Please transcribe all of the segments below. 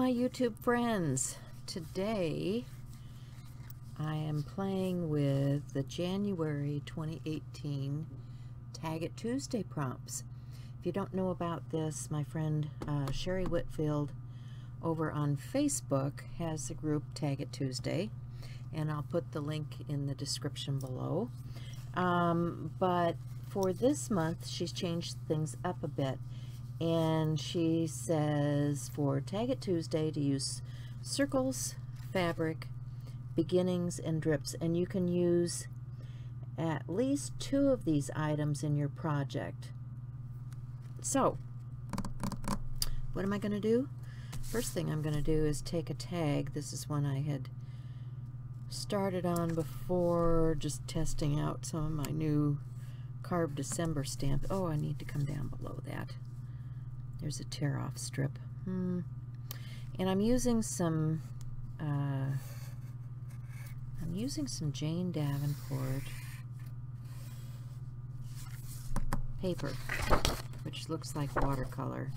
my YouTube friends. Today I am playing with the January 2018 Tag It Tuesday prompts. If you don't know about this, my friend Sherry Whitfield over on Facebook has the group Tag It Tuesday, and I'll put the link in the description below. But for this month she's changed things up a bit, and she says for Tag It Tuesday to use circles, fabric, beginnings, and drips, and you can use at least 2 of these items in your project. So what am I going to do? First thing I'm going to do is take a tag. This is one I had started on before, just testing out some of my new Carved December stamp. Oh, I need to come down below that. There's a tear off strip. And I'm using some Jane Davenport paper, which looks like watercolor,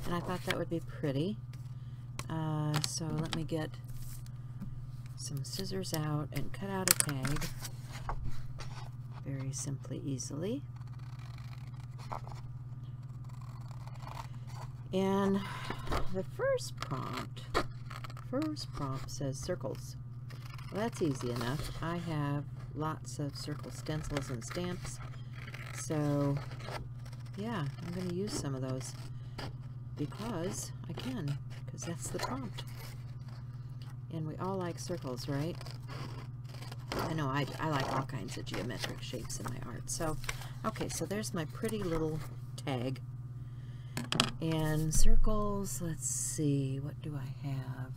and I thought that would be pretty. So let me get some scissors out and cut out a tag very simply, easily. And the first prompt says circles. Well, that's easy enough. I have lots of circle stencils and stamps, so yeah, I'm going to use some of those because I can, because that's the prompt. And we all like circles, right? I know I like all kinds of geometric shapes in my art. So, okay, so there's my pretty little tag. And circles, let's see, what do I have?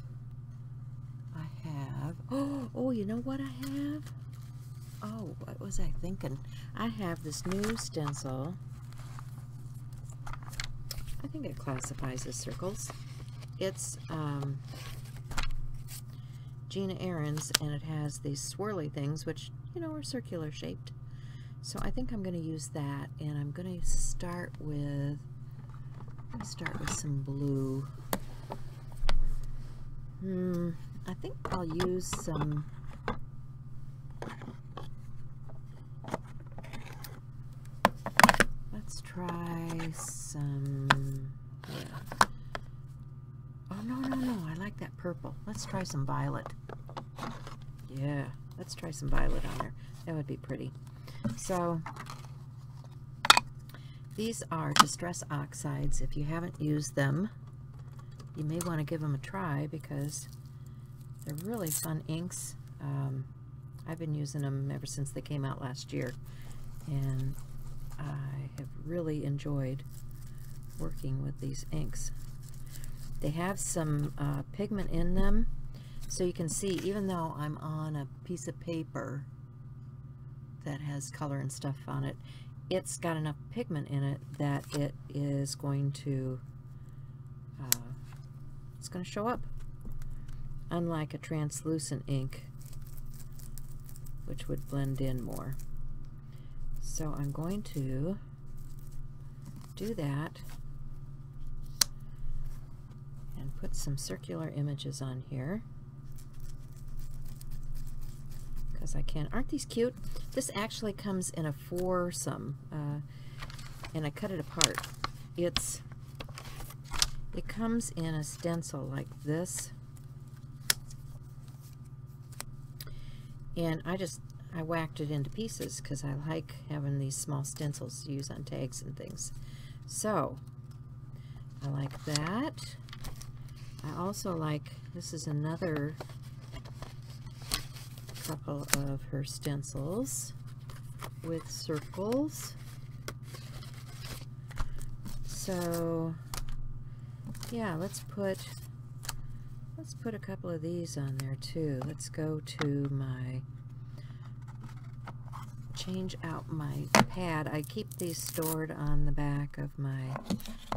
I have, oh, you know what I have? Oh, what was I thinking? I have this new stencil. I think it classifies as circles. It's Gina Aaron's, and it has these swirly things, which, you know, are circular shaped. So I think I'm going to use that, and I'm going to start with some blue. I think I'll use some let's try some, yeah. Oh, no, I like that purple. Let's try some violet. Yeah, let's try some violet on there. That would be pretty. So these are Distress Oxides. If you haven't used them, you may want to give them a try because they're really fun inks. I've been using them ever since they came out last year, and I have really enjoyed working with these inks. They have some pigment in them, so you can see, even though I'm on a piece of paper that has color and stuff on it, it's got enough pigment in it that it is going to show up, unlike a translucent ink, which would blend in more. So I'm going to do that and put some circular images on here because I can. Aren't these cute? This actually comes in a foursome, and I cut it apart. It comes in a stencil like this, and I whacked it into pieces because I like having these small stencils to use on tags and things. So I like that. I also like, this is another couple of her stencils with circles. So yeah, let's put a couple of these on there too. Let's go to my, change out my pad. I keep these stored on the back of my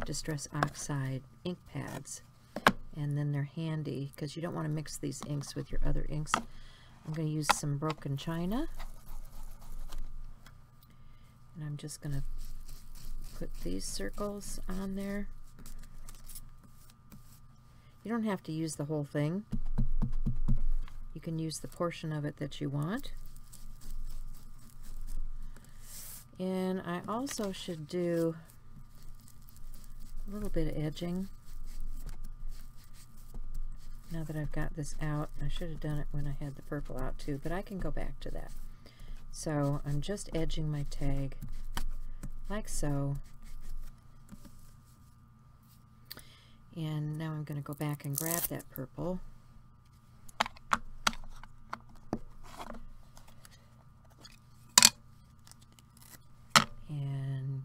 Distress Oxide ink pads, and then they're handy because you don't want to mix these inks with your other inks. I'm going to use some Broken China, and I'm just going to put these circles on there. You don't have to use the whole thing. You can use the portion of it that you want. And I also should do a little bit of edging. Now that I've got this out, I should have done it when I had the purple out too, but I can go back to that. So I'm just edging my tag like so. And now I'm going to go back and grab that purple. And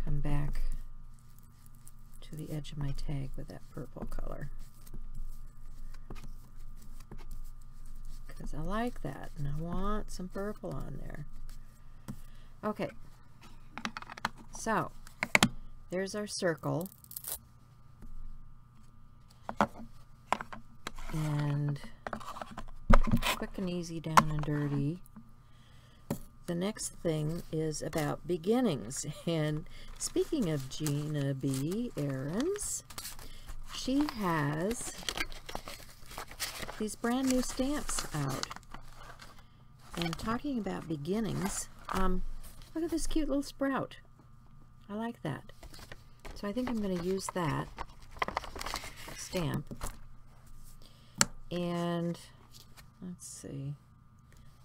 come back to the edge of my tag with that purple color. Because I like that and I want some purple on there. Okay, so there's our circle, and quick and easy, down and dirty. The next thing is about beginnings, and speaking of Gina B. Ahrens, she has these brand new stamps out. And talking about beginnings, look at this cute little sprout. I like that. So I think I'm going to use that stamp. And let's see,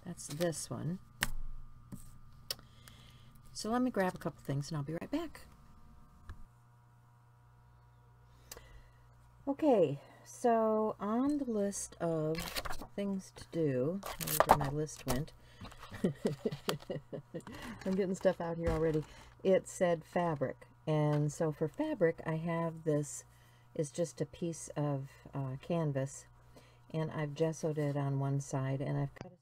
that's this one. So let me grab a couple things and I'll be right back. Okay, so on the list of things to do, where my list went, I'm getting stuff out here already. It said fabric, and so for fabric I have this, is just a piece of canvas, and I've gessoed it on one side, and I've cut a,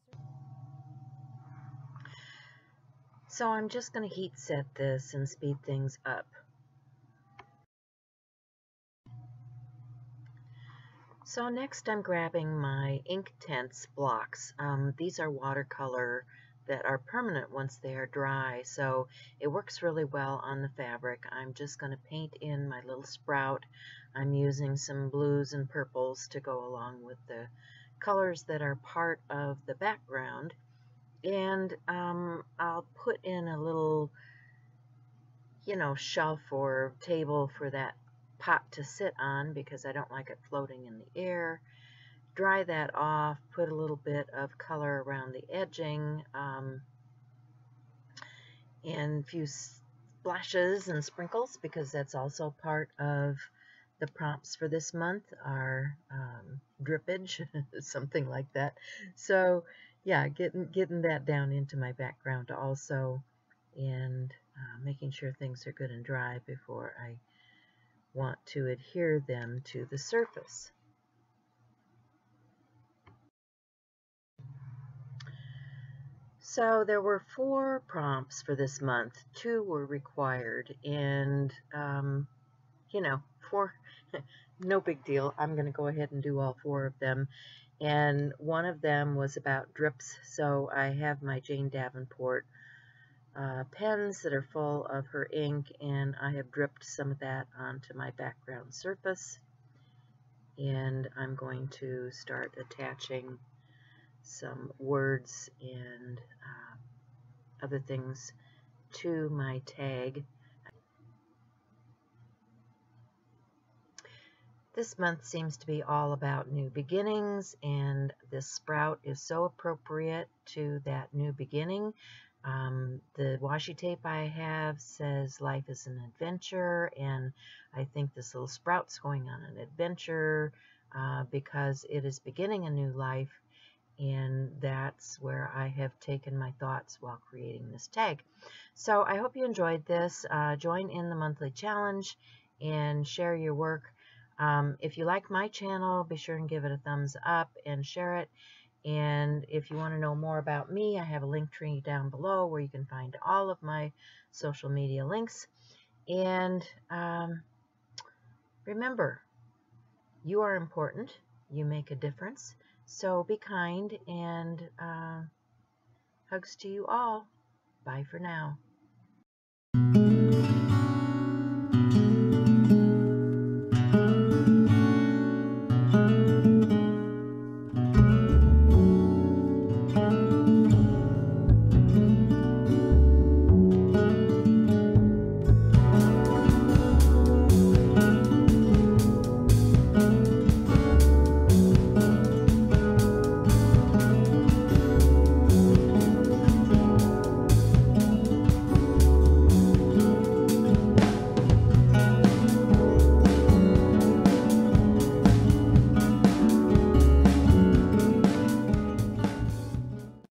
so I'm just going to heat set this and speed things up. So next I'm grabbing my Inktense blocks. These are watercolor that are permanent once they are dry, so it works really well on the fabric. I'm just going to paint in my little sprout. I'm using some blues and purples to go along with the colors that are part of the background, and I'll put in a little, you know, shelf or table for that pot to sit on because I don't like it floating in the air. Dry that off, put a little bit of color around the edging, and a few splashes and sprinkles, because that's also part of the prompts for this month are drippage, something like that. So yeah, getting that down into my background also, and making sure things are good and dry before I want to adhere them to the surface. So there were 4 prompts for this month. 2 were required, and you know, 4, no big deal. I'm going to go ahead and do all 4 of them. And one of them was about drips, so I have my Jane Davenport pens that are full of her ink, and I have dripped some of that onto my background surface. And I'm going to start attaching some words and other things to my tag. This month seems to be all about new beginnings, and this sprout is so appropriate to that new beginning. The washi tape I have says life is an adventure, and I think this little sprout's going on an adventure because it is beginning a new life. And that's where I have taken my thoughts while creating this tag. So I hope you enjoyed this. Join in the monthly challenge and share your work. If you like my channel, be sure and give it a thumbs up and share it. And if you want to know more about me, I have a link tree down below where you can find all of my social media links. And remember, you are important. You make a difference. So be kind, and hugs to you all. Bye for now.